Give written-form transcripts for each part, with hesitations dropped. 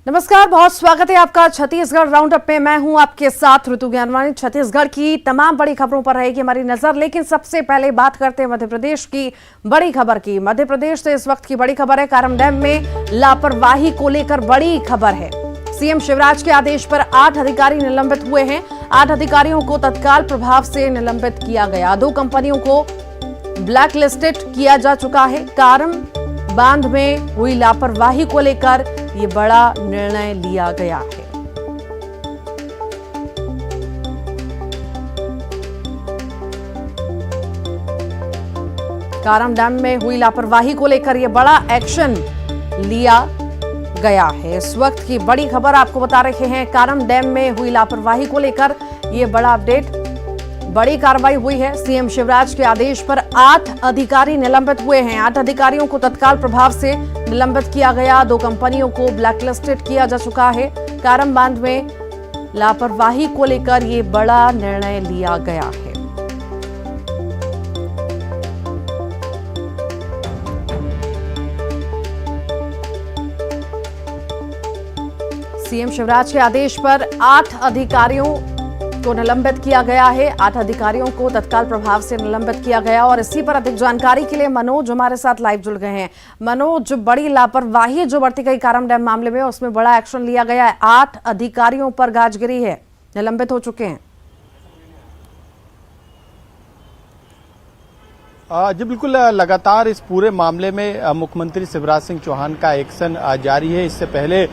नमस्कार, बहुत स्वागत है आपका छत्तीसगढ़ राउंडअप में। मैं हूं आपके साथ ऋतु ज्ञानवानी। छत्तीसगढ़ की तमाम बड़ी खबरों पर रहेगी हमारी नजर, लेकिन सबसे पहले बात करते हैं मध्य प्रदेश की बड़ी खबर की। मध्य प्रदेश से इस वक्त की बड़ी खबर है, कारम डैम में लापरवाही को लेकर बड़ी खबर है। सीएम शिवराज के आदेश पर 8 अधिकारी निलंबित हुए हैं। 8 अधिकारियों को तत्काल प्रभाव से निलंबित किया गया। 2 कंपनियों को ब्लैक लिस्टेड किया जा चुका है। कारम बांध में हुई लापरवाही को लेकर ये बड़ा निर्णय लिया गया है। कारम डैम में हुई लापरवाही को लेकर ये बड़ा एक्शन लिया गया है। इस वक्त की बड़ी खबर आपको बता रहे हैं, कारम डैम में हुई लापरवाही को लेकर ये बड़ा अपडेट, बड़ी कार्रवाई हुई है। सीएम शिवराज के आदेश पर 8 अधिकारी निलंबित हुए हैं। 8 अधिकारियों को तत्काल प्रभाव से निलंबित किया गया। 2 कंपनियों को ब्लैकलिस्टेड किया जा चुका है। कारम बांध में लापरवाही को लेकर ये बड़ा निर्णय लिया गया है। सीएम शिवराज के आदेश पर 8 अधिकारियों को निलंबित किया गया है। 8 अधिकारियों को तत्काल प्रभाव से निलंबित किया गया। और इसी पर अधिक जानकारी के लिए मनोज हमारे साथ लाइव जुड़ गए हैं। मनोज, बड़ी लापरवाही जो बढ़ती गई कारम डैम मामले में, उसमें बड़ा एक्शन लिया गया है। 8 अधिकारियों पर गाज गिरी है, निलंबित हो चुके हैं। जी बिल्कुल, लगातार इस पूरे मामले में मुख्यमंत्री शिवराज सिंह चौहान का एक्शन जारी है। इससे पहले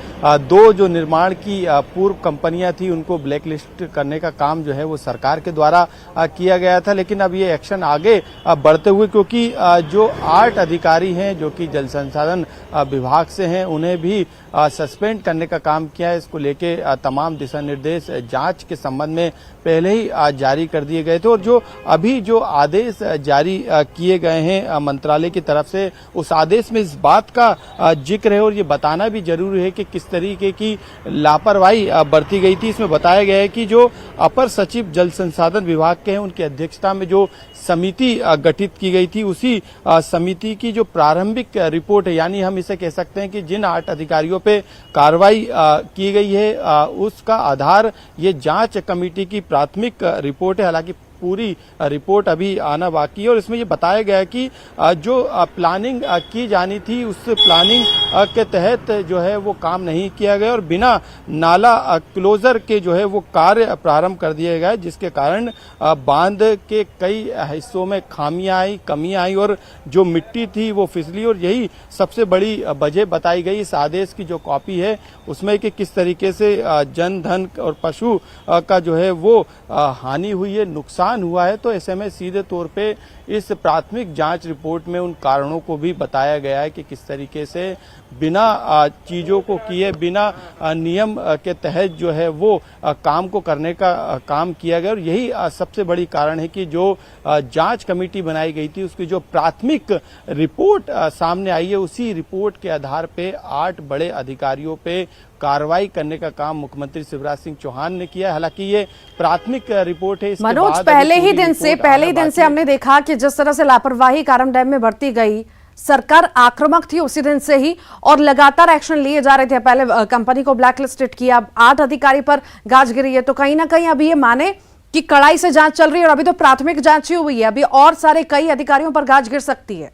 2 जो निर्माण की पूर्व कंपनियां थी उनको ब्लैक लिस्ट करने का काम जो है वो सरकार के द्वारा किया गया था, लेकिन अब ये एक्शन आगे बढ़ते हुए, क्योंकि जो 8 अधिकारी हैं जो कि जल संसाधन विभाग से हैं, उन्हें भी सस्पेंड करने का काम किया है। इसको लेके तमाम दिशा निर्देश जांच के संबंध में पहले ही जारी कर दिए गए थे। और जो अभी जो आदेश जारी किए गए हैं मंत्रालय की तरफ से, उस आदेश में इस बात का जिक्र है और ये बताना भी जरूरी है कि किस तरीके की लापरवाही बरती गई थी। इसमें बताया गया है कि जो अपर सचिव जल संसाधन विभाग के हैं, उनकी अध्यक्षता में जो समिति गठित की गई थी, उसी समिति की जो प्रारंभिक रिपोर्ट है, यानी हम इसे कह सकते हैं कि जिन 8 अधिकारियों पे कार्रवाई की गई है, उसका आधार ये जांच कमेटी की प्राथमिक रिपोर्ट है। हालांकि पूरी रिपोर्ट अभी आना बाकी है। और इसमें ये बताया गया है कि जो प्लानिंग की जानी थी, उस प्लानिंग के तहत जो है वो काम नहीं किया गया और बिना नाला क्लोजर के जो है वो कार्य प्रारंभ कर दिया गया, जिसके कारण बांध के कई हिस्सों में खामियां आई, कमियां आई और जो मिट्टी थी वो फिसली। और यही सबसे बड़ी वजह बताई गई इस आदेश की जो कॉपी है उसमें, कि किस तरीके से जन धन और पशु का जो है वो हानि हुई है, नुकसान हुआ है। तो ऐसे में सीधे तौर पे इस प्राथमिक जांच रिपोर्ट में उन कारणों को भी बताया गया है कि किस तरीके से बिना चीजों को किए, बिना नियम के तहत जो है वो काम को करने का काम किया गया। और यही सबसे बड़ी कारण है कि जो जांच कमेटी बनाई गई थी, उसकी जो प्राथमिक रिपोर्ट सामने आई है, उसी रिपोर्ट के आधार पे 8 बड़े अधिकारियों पे कार्रवाई करने का काम मुख्यमंत्री शिवराज सिंह चौहान ने किया। हालांकि ये प्राथमिक रिपोर्ट है। मनोज, पहले ही दिन से हमने देखा कि जिस तरह से लापरवाही कारम डैम में बढ़ती गई, सरकार आक्रामक थी उसी दिन से ही और लगातार एक्शन लिए जा रहे थे। पहले कंपनी को ब्लैकलिस्टेड किया, 8 अधिकारी पर गाज गिरी है। तो कहीं ना कहीं अभी ये माने कि कड़ाई से जांच चल रही है और अभी तो प्राथमिक जांच ही हुई है, अभी और सारे कई अधिकारियों पर गाज गिर सकती है।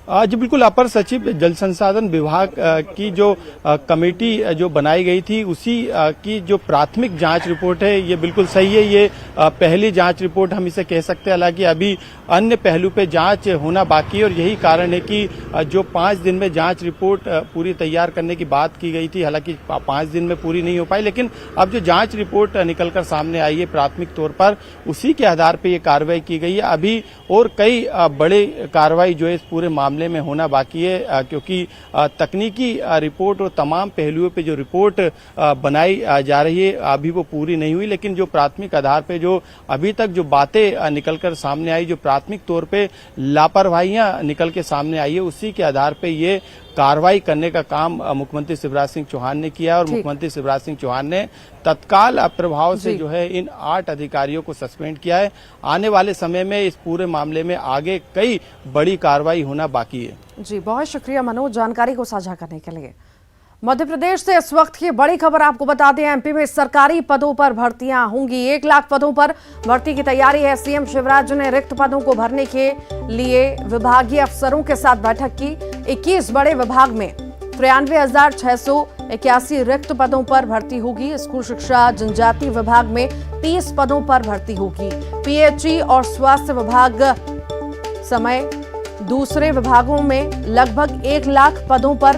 जी बिल्कुल, अपर सचिव जल संसाधन विभाग की जो कमेटी जो बनाई गई थी, उसी की जो प्राथमिक जांच रिपोर्ट है, ये बिल्कुल सही है। ये पहली जांच रिपोर्ट हम इसे कह सकते हैं। हालांकि अभी अन्य पहलू पे जांच होना बाकी है और यही कारण है कि जो 5 दिन में जांच रिपोर्ट पूरी तैयार करने की बात की गई थी, हालांकि 5 दिन में पूरी नहीं हो पाई। लेकिन अब जो जांच रिपोर्ट निकलकर सामने आई है प्राथमिक तौर पर, उसी के आधार पर यह कार्रवाई की गई है। अभी और कई बड़े कार्रवाई जो है इस पूरे मामले में होना बाकी है, क्योंकि तकनीकी रिपोर्ट और तमाम पहलुओं पे जो रिपोर्ट बनाई जा रही है अभी वो पूरी नहीं हुई। लेकिन जो प्राथमिक आधार पे जो अभी तक जो बातें निकलकर सामने आई, जो प्राथमिक तौर पे लापरवाहियां निकल के सामने आई है, उसी के आधार पे ये कार्रवाई करने का काम मुख्यमंत्री शिवराज सिंह चौहान ने किया और मुख्यमंत्री शिवराज सिंह चौहान ने तत्काल प्रभाव से जो है इन 8 अधिकारियों को सस्पेंड किया है। आने वाले समय में इस पूरे मामले में आगे कई बड़ी कार्रवाई होना बाकी है। जी, बहुत शुक्रिया मनोज जानकारी को साझा करने के लिए। मध्य प्रदेश से इस वक्त की बड़ी खबर आपको बता दें, एमपी में सरकारी पदों पर भर्तियां होंगी। 1 लाख पदों पर भर्ती की तैयारी है। सीएम शिवराज ने रिक्त पदों को भरने के लिए विभागीय अफसरों के साथ बैठक की। 21 बड़े विभाग में 93,681 रिक्त पदों पर भर्ती होगी। स्कूल शिक्षा जनजाति विभाग में 30 पदों पर भर्ती होगी। पीएचई और स्वास्थ्य विभाग समय दूसरे विभागों में लगभग 1 लाख पदों पर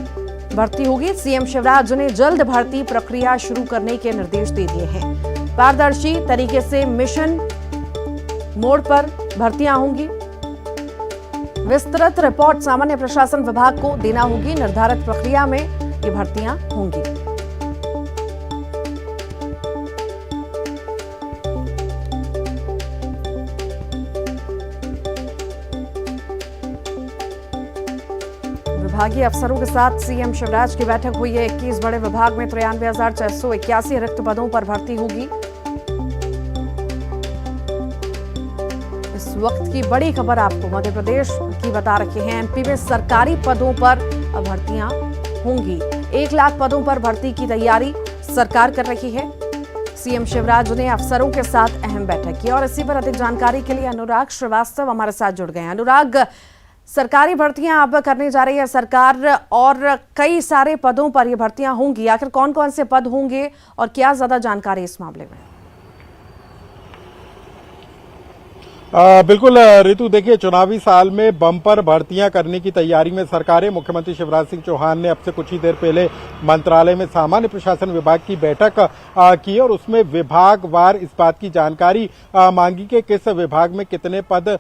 भर्ती होगी। सीएम शिवराज ने जल्द भर्ती प्रक्रिया शुरू करने के निर्देश दे दिए हैं। पारदर्शी तरीके से मिशन मोड पर भर्तियां होंगी। विस्तृत रिपोर्ट सामान्य प्रशासन विभाग को देना होगी। निर्धारित प्रक्रिया में ये भर्तियां होंगी। विभागीय अफसरों के साथ सीएम शिवराज की बैठक हुई है। 21 बड़े विभाग में 93,681 रिक्त पदों पर भर्ती होगी। इस वक्त की बड़ी खबर आपको मध्य प्रदेश की बता रखे हैं। एमपी में सरकारी पदों पर भर्तियां होंगी। 1 लाख पदों पर भर्ती की तैयारी सरकार कर रही है। सीएम शिवराज ने अफसरों के साथ अहम बैठक की और इसी पर अधिक जानकारी के लिए अनुराग श्रीवास्तव हमारे साथ जुड़ गए हैं। अनुराग, सरकारी भर्तियां अब करने जा रही है सरकार और कई सारे पदों पर ये भर्तियां होंगी। आखिर कौन कौन से पद होंगे और क्या ज्यादा जानकारी इस मामले में? बिल्कुल ऋतु, देखिए चुनावी साल में बम्पर भर्तियां करने की तैयारी में सरकार है। मुख्यमंत्री शिवराज सिंह चौहान ने अब से कुछ ही देर पहले मंत्रालय में सामान्य प्रशासन विभाग की बैठक की और उसमें विभागवार इस बात की जानकारी मांगी कि किस विभाग में कितने पद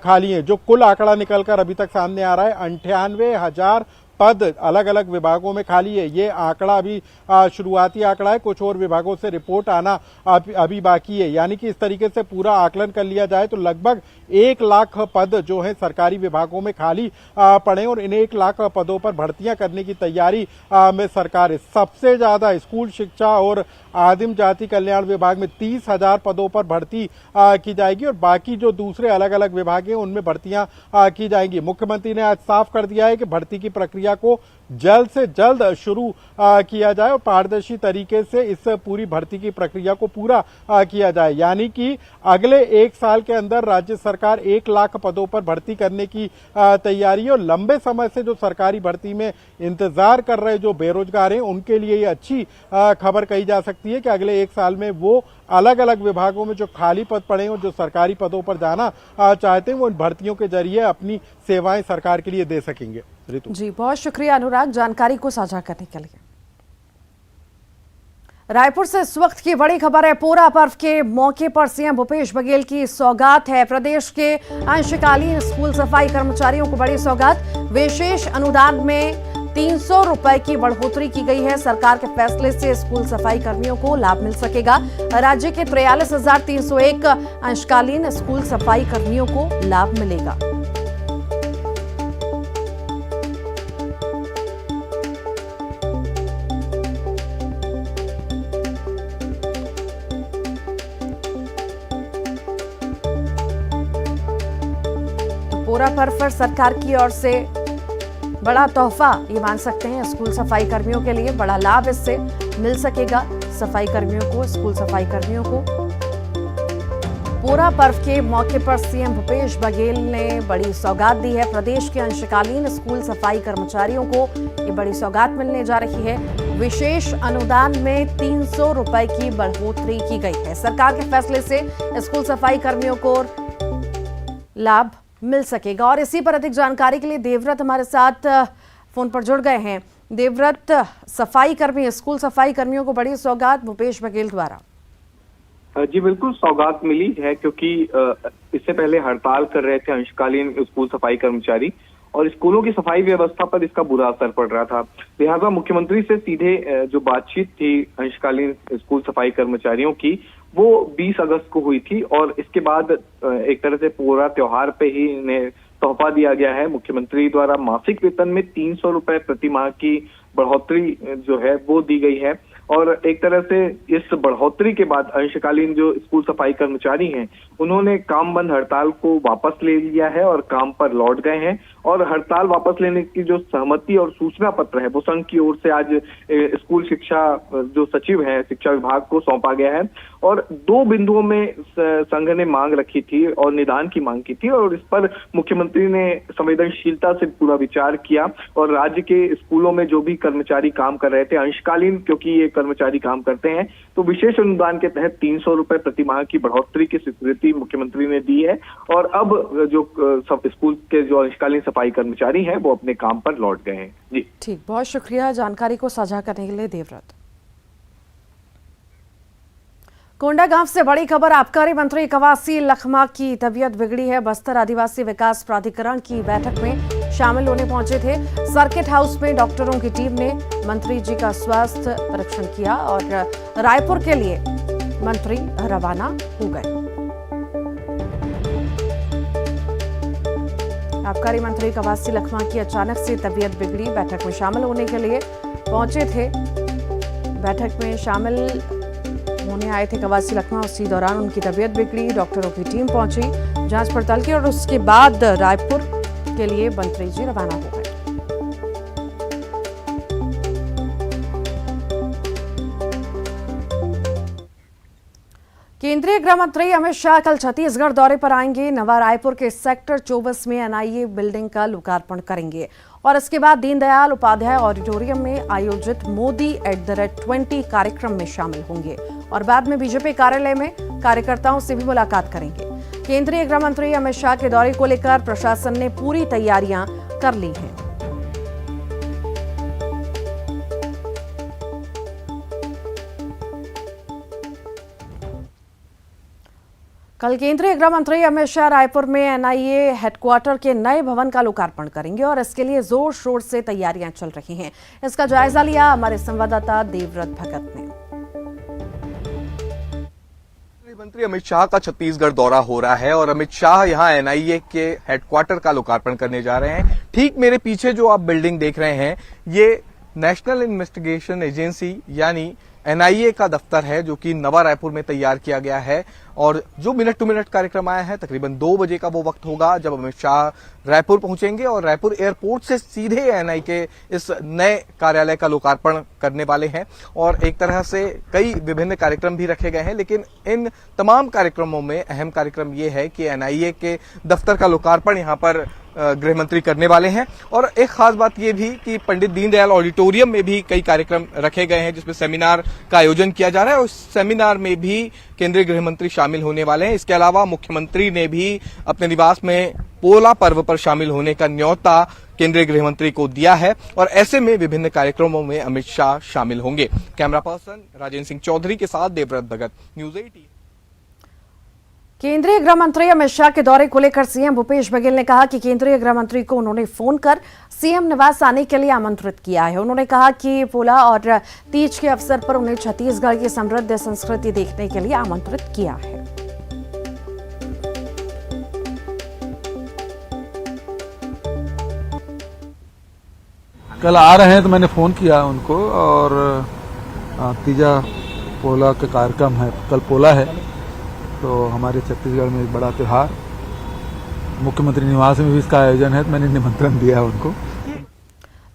खाली हैं। जो कुल आंकड़ा निकलकर अभी तक सामने आ रहा है 98,000 पद अलग अलग विभागों में खाली है। ये आंकड़ा अभी शुरुआती आंकड़ा है, कुछ और विभागों से रिपोर्ट आना अभी बाकी है। यानी कि इस तरीके से पूरा आकलन कर लिया जाए तो लगभग 1 लाख पद जो है सरकारी विभागों में खाली पड़े और इन 1 लाख पदों पर भर्तियां करने की तैयारी में सरकार है। सबसे ज्यादा स्कूल शिक्षा और आदिम जाति कल्याण विभाग में 30,000 पदों पर भर्ती की जाएगी और बाकी जो दूसरे अलग अलग विभाग हैं उनमें भर्तियां की जाएंगी। मुख्यमंत्री ने आज साफ कर दिया है कि भर्ती की प्रक्रिया को जल्द से जल्द शुरू किया जाए और पारदर्शी तरीके से इस पूरी भर्ती की प्रक्रिया को पूरा किया जाए। यानी कि अगले 1 साल के अंदर राज्य सरकार 1 लाख पदों पर भर्ती करने की तैयारी है और लंबे समय से जो सरकारी भर्ती में इंतजार कर रहे जो बेरोजगार हैं उनके लिए ये अच्छी खबर कही जा सकती है कि अगले 1 साल में वो अलग अलग विभागों में जो खाली पद पड़े हैं और जो सरकारी पदों पर जाना चाहते हैं वो इन भर्तियों के जरिए अपनी सेवाएं सरकार के लिए दे सकेंगे। ऋतु जी, बहुत शुक्रिया अनुराग जानकारी को साझा करने के लिए। रायपुर से इस वक्त की बड़ी खबर है। पोरा पर्व के मौके पर सीएम भूपेश बघेल की सौगात है। प्रदेश के अंशकालीन स्कूल सफाई कर्मचारियों को बड़ी सौगात। विशेष अनुदान में 300 रुपए की बढ़ोतरी की गई है। सरकार के फैसले से स्कूल सफाई कर्मियों को लाभ मिल सकेगा। राज्य के 43,301 अंशकालीन स्कूल सफाई कर्मियों को लाभ मिलेगा। पोरा पर्व पर सरकार की ओर से बड़ा तोहफा ये मान सकते हैं स्कूल सफाई कर्मियों के लिए। बड़ा लाभ इससे मिल सकेगा सफाई कर्मियों को, स्कूल सफाई कर्मियों को। पोरा पर्व के मौके पर सीएम भूपेश बघेल ने बड़ी सौगात दी है। प्रदेश के अंशकालीन स्कूल सफाई कर्मचारियों को ये बड़ी सौगात मिलने जा रही है। विशेष अनुदान में 300 रुपए की बढ़ोतरी की गई है। सरकार के फैसले से स्कूल सफाई कर्मियों को लाभ मिल सकेगा। और इसी पर अधिक जानकारी के लिए देवव्रत हमारे साथ फोन पर जुड़ गए हैं। देवव्रत, सफाई कर्मी, स्कूल सफाई कर्मियों को बड़ी सौगात भूपेश बघेल द्वारा। जी बिल्कुल, सौगात मिली है क्योंकि इससे पहले हड़ताल कर रहे थे अंशकालीन स्कूल सफाई कर्मचारी और स्कूलों की सफाई व्यवस्था पर इसका बुरा असर पड़ रहा था। लिहाजा मुख्यमंत्री से सीधे जो बातचीत थी अंशकालीन स्कूल सफाई कर्मचारियों की वो 20 अगस्त को हुई थी और इसके बाद एक तरह से पूरा त्योहार पे ही इन्हें तोहफा दिया गया है। मुख्यमंत्री द्वारा मासिक वेतन में 300 रुपए प्रति माह की बढ़ोतरी जो है वो दी गई है। और एक तरह से इस बढ़ोतरी के बाद अंशकालीन जो स्कूल सफाई कर्मचारी हैं, उन्होंने काम बंद हड़ताल को वापस ले लिया है और काम पर लौट गए हैं। और हड़ताल वापस लेने की जो सहमति और सूचना पत्र है वो संघ की ओर से आज स्कूल शिक्षा जो सचिव है शिक्षा विभाग को सौंपा गया है। और 2 बिंदुओं में संघ ने मांग रखी थी और निदान की मांग की थी, और इस पर मुख्यमंत्री ने संवेदनशीलता से पूरा विचार किया और राज्य के स्कूलों में जो भी कर्मचारी काम कर रहे थे अंशकालीन, क्योंकि ये कर्मचारी काम करते हैं, तो विशेष अनुदान के तहत 300 रुपए प्रति माह की बढ़ोतरी की स्वीकृति मुख्यमंत्री ने दी है। और अब जो सब स्कूल के जो अंशकालीन सफाई कर्मचारी हैं वो अपने काम पर लौट गए हैं। जी ठीक, बहुत शुक्रिया जानकारी को साझा करने के लिए देवव्रत। कोंडागांव से बड़ी खबर, आबकारी मंत्री कवासी लखमा की तबीयत बिगड़ी है। बस्तर आदिवासी विकास प्राधिकरण की बैठक में शामिल होने पहुंचे थे। सर्किट हाउस में डॉक्टरों की टीम ने मंत्री जी का स्वास्थ्य परीक्षण किया और रायपुर के लिए मंत्री रवाना हो गए। आबकारी मंत्री कवासी लखमा की अचानक से तबीयत बिगड़ी, बैठक में शामिल होने के लिए पहुंचे थे। बैठक में शामिल होने आए थे कवासी लखमा, उसी दौरान उनकी तबीयत बिगड़ी, डॉक्टरों की टीम पहुंची जांच पड़ताल की और उसके बाद रायपुर के लिए मंत्री जी रवाना हो गए। केंद्रीय गृह मंत्री अमित शाह कल छत्तीसगढ़ दौरे पर आएंगे। नवा रायपुर के सेक्टर 24 में एनआईए बिल्डिंग का लोकार्पण करेंगे और इसके बाद दीनदयाल उपाध्याय ऑडिटोरियम में आयोजित मोदी @20 कार्यक्रम में शामिल होंगे और बाद में बीजेपी कार्यालय में कार्यकर्ताओं से भी मुलाकात करेंगे। केंद्रीय गृह मंत्री अमित शाह के दौरे को लेकर प्रशासन ने पूरी तैयारियां कर ली हैं। कल केंद्रीय गृह मंत्री अमित शाह रायपुर में एनआईए हेडक्वार्टर के नए भवन का लोकार्पण करेंगे और इसके लिए जोर शोर से तैयारियां चल रही हैं। इसका जायजा लिया हमारे संवाददाता देवव्रत भगत ने। मंत्री अमित शाह का छत्तीसगढ़ दौरा हो रहा है और अमित शाह यहां एनआईए के हेडक्वार्टर का लोकार्पण करने जा रहे हैं। ठीक मेरे पीछे जो आप बिल्डिंग देख रहे हैं, ये नेशनल इन्वेस्टिगेशन एजेंसी यानी एनआईए का दफ्तर है, जो कि नवा रायपुर में तैयार किया गया है। और जो मिनट टू मिनट कार्यक्रम आया है, तकरीबन 2 बजे का वो वक्त होगा जब अमित शाह रायपुर पहुंचेंगे और रायपुर एयरपोर्ट से सीधे एनआईए के इस नए कार्यालय का लोकार्पण करने वाले हैं। और एक तरह से कई विभिन्न कार्यक्रम भी रखे गए हैं, लेकिन इन तमाम कार्यक्रमों में अहम कार्यक्रम ये है कि एनआईए के दफ्तर का लोकार्पण यहाँ पर गृह मंत्री करने वाले हैं। और एक खास बात यह भी कि पंडित दीनदयाल ऑडिटोरियम में भी कई कार्यक्रम रखे गए हैं, जिसमें सेमिनार का आयोजन किया जा रहा है और उस सेमिनार में भी केंद्रीय गृह मंत्री शामिल होने वाले हैं। इसके अलावा मुख्यमंत्री ने भी अपने निवास में पोला पर्व पर शामिल होने का न्योता केंद्रीय गृह मंत्री को दिया है और ऐसे में विभिन्न कार्यक्रमों में अमित शाह शामिल होंगे। कैमरा पर्सन राजेंद्र सिंह चौधरी के साथ देवव्रत भगत, न्यूज़ 18। केंद्रीय गृह मंत्री अमित शाह के दौरे को लेकर सीएम भूपेश बघेल ने कहा कि केंद्रीय गृह मंत्री को उन्होंने फोन कर सीएम निवास आने के लिए आमंत्रित किया है। उन्होंने कहा कि पोला और तीज के अवसर पर उन्हें छत्तीसगढ़ की समृद्ध संस्कृति देखने के लिए आमंत्रित किया है। कल आ रहे हैं तो मैंने फोन किया उनको और तीजा पोला का कार्यक्रम है, कल पोला है, तो हमारे छत्तीसगढ़ में एक बड़ा त्योहार, मुख्यमंत्री निवास में भी इसका आयोजन है, तो मैंने निमंत्रण दिया है उनको।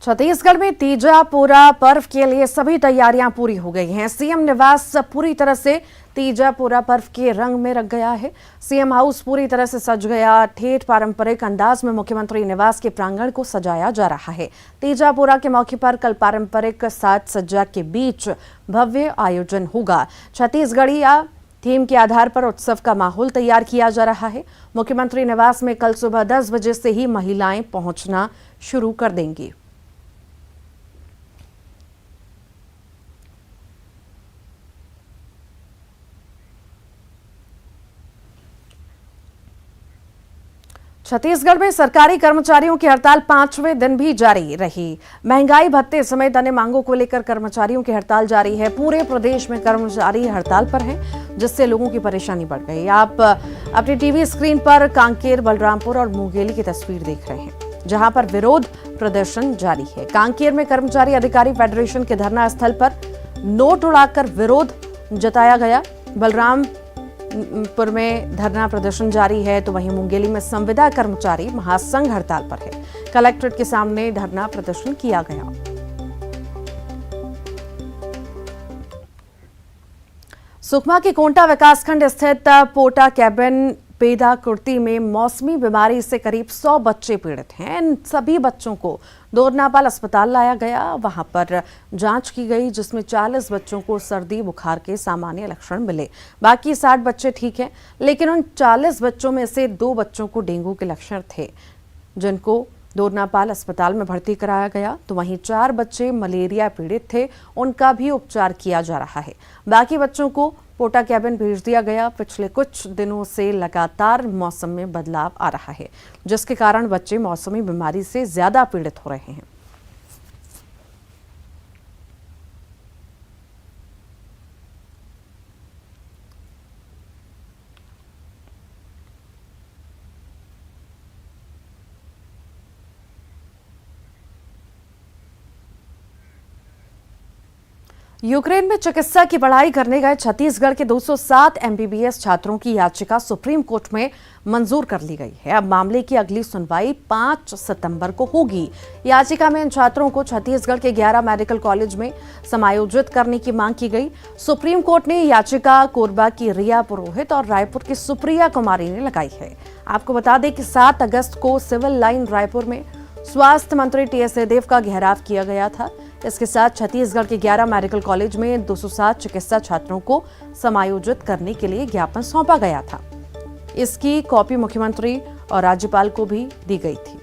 छत्तीसगढ़ में तीजा पोरा पर्व के लिए सभी तैयारियां पूरी हो गई हैं। सीएम निवास पूरी तरह से तीजा पोरा पर्व के रंग में रंग गया है। सीएम हाउस पूरी तरह से सज गया। ठेठ पारंपरिक अंदाज में मुख्यमंत्री निवास के प्रांगण को सजाया जा रहा है। तीजा पोरा के मौके पर कल पारंपरिक साज सज्जा के बीच भव्य आयोजन होगा। छत्तीसगढ़िया थीम के आधार पर उत्सव का माहौल तैयार किया जा रहा है। मुख्यमंत्री निवास में कल सुबह 10 बजे से ही महिलाएं पहुंचना शुरू कर देंगी। छत्तीसगढ़ में सरकारी कर्मचारियों की हड़ताल 5वें दिन भी जारी रही। महंगाई भत्ते समेत अन्य मांगों को लेकर कर्मचारियों की हड़ताल जारी है। पूरे प्रदेश में कर्मचारी हड़ताल पर हैं, जिससे लोगों की परेशानी बढ़ गई। आप अपनी टीवी स्क्रीन पर कांकेर, बलरामपुर और मुंगेली की तस्वीर देख रहे हैं, जहां पर विरोध प्रदर्शन जारी है। कांकेर में कर्मचारी अधिकारी फेडरेशन के धरना स्थल पर नोट उड़ाकर विरोध जताया गया। बलरामपुर में धरना प्रदर्शन जारी है, तो वहीं मुंगेली में संविदा कर्मचारी महासंघ हड़ताल पर है। कलेक्ट्रेट के सामने धरना प्रदर्शन किया गया। सुकमा के कोंटा विकासखंड स्थित पोटा कैबिन पेदा कुर्ती में मौसमी बीमारी से करीब 100 बच्चे पीड़ित हैं। इन सभी बच्चों को दोरनापाल अस्पताल लाया गया। वहां पर जांच की गई, जिसमें 40 बच्चों को सर्दी बुखार के सामान्य लक्षण मिले। बाकी 60 बच्चे ठीक हैं, लेकिन उन 40 बच्चों में से 2 बच्चों को डेंगू के लक्षण थे, जिनको दोरनापाल अस्पताल में भर्ती कराया गया। तो वहीं 4 बच्चे मलेरिया पीड़ित थे, उनका भी उपचार किया जा रहा है। बाकी बच्चों को पोटा कैबिन भेज दिया गया। पिछले कुछ दिनों से लगातार मौसम में बदलाव आ रहा है, जिसके कारण बच्चे मौसमी बीमारी से ज्यादा पीड़ित हो रहे हैं। यूक्रेन में चिकित्सा की पढ़ाई करने गए छत्तीसगढ़ के 207 एमबीबीएस छात्रों की याचिका सुप्रीम कोर्ट में मंजूर कर ली गई है। अब मामले की अगली सुनवाई 5 सितंबर को होगी। याचिका में इन छात्रों को छत्तीसगढ़ के 11 मेडिकल कॉलेज में समायोजित करने की मांग की गई। सुप्रीम कोर्ट ने याचिका कोरबा की रिया पुरोहित और रायपुर की सुप्रिया कुमारी ने लगाई है। आपको बता दें कि 7 अगस्त को सिविल लाइन रायपुर में स्वास्थ्य मंत्री टीएस सिंहदेव का घेराव किया गया था। इसके साथ छत्तीसगढ़ के 11 मेडिकल कॉलेज में 207 चिकित्सा छात्रों को समायोजित करने के लिए ज्ञापन सौंपा गया था। इसकी कॉपी मुख्यमंत्री और राज्यपाल को भी दी गई थी।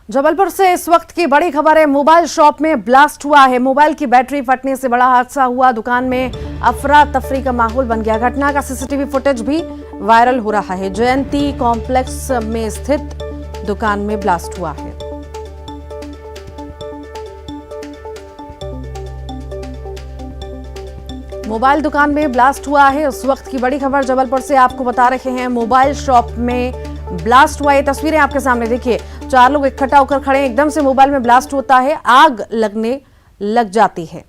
जबलपुर से इस वक्त की बड़ी खबर है। मोबाइल शॉप में ब्लास्ट हुआ है। मोबाइल की बैटरी फटने से बड़ा हादसा हुआ। दुकान में अफरा तफरी का माहौल बन गया। घटना का सीसीटीवी फुटेज भी वायरल हो रहा है। जयंती कॉम्प्लेक्स में स्थित दुकान में ब्लास्ट हुआ है। मोबाइल दुकान में ब्लास्ट हुआ है। उस वक्त की बड़ी खबर जबलपुर से आपको बता रहे हैं। मोबाइल शॉप में ब्लास्ट हुआ। ये तस्वीरें आपके सामने देखिए। 4 लोग इकट्ठा होकर खड़े हैं। एकदम से मोबाइल में ब्लास्ट होता है, आग लगने लग जाती है।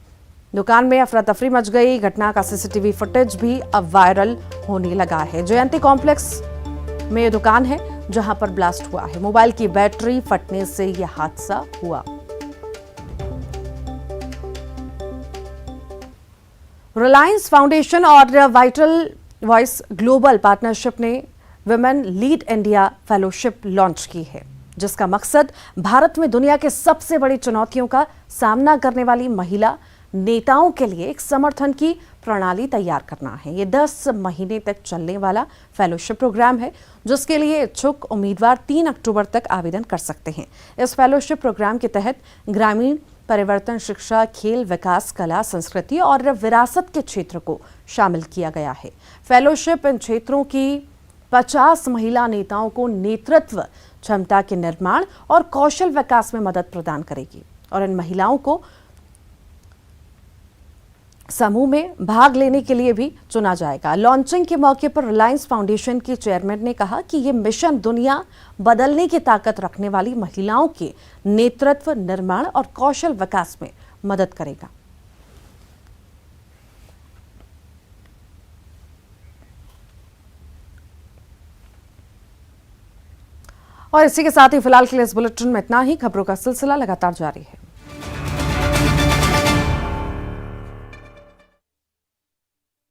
दुकान में अफरा तफरी मच गई। घटना का सीसीटीवी फुटेज भी अब वायरल होने लगा है। जयंती कॉम्प्लेक्स में दुकान है जहां पर ब्लास्ट हुआ है। मोबाइल की बैटरी फटने से यह हादसा हुआ। रिलायंस फाउंडेशन और वाइटल वॉइस ग्लोबल पार्टनरशिप ने women lead India fellowship launch की है, जिसका मकसद भारत में दुनिया के सबसे बड़ी चुनौतियों का सामना करने वाली महिला नेताओं के लिए एक समर्थन की प्रणाली तैयार करना है। ये 10 महीने तक चलने वाला फेलोशिप प्रोग्राम है, जिसके लिए इच्छुक उम्मीदवार 3 अक्टूबर तक आवेदन कर सकते हैं। इस फेलोशिप प्रोग्राम के तहत ग्रामीण परिवर्तन, शिक्षा, खेल, विकास, कला, संस्कृति और विरासत के क्षेत्र को शामिल किया गया है। फेलोशिप इन क्षेत्रों की 50 महिला नेताओं को नेतृत्व क्षमता के निर्माण और कौशल विकास में मदद प्रदान करेगी और इन महिलाओं को समूह में भाग लेने के लिए भी चुना जाएगा। लॉन्चिंग के मौके पर रिलायंस फाउंडेशन के चेयरमैन ने कहा कि यह मिशन दुनिया बदलने की ताकत रखने वाली महिलाओं के नेतृत्व, निर्माण और कौशल विकास में मदद करेगा। और इसी के साथ ही फिलहाल के लिए इस बुलेटिन में इतना ही। खबरों का सिलसिला लगातार जारी है।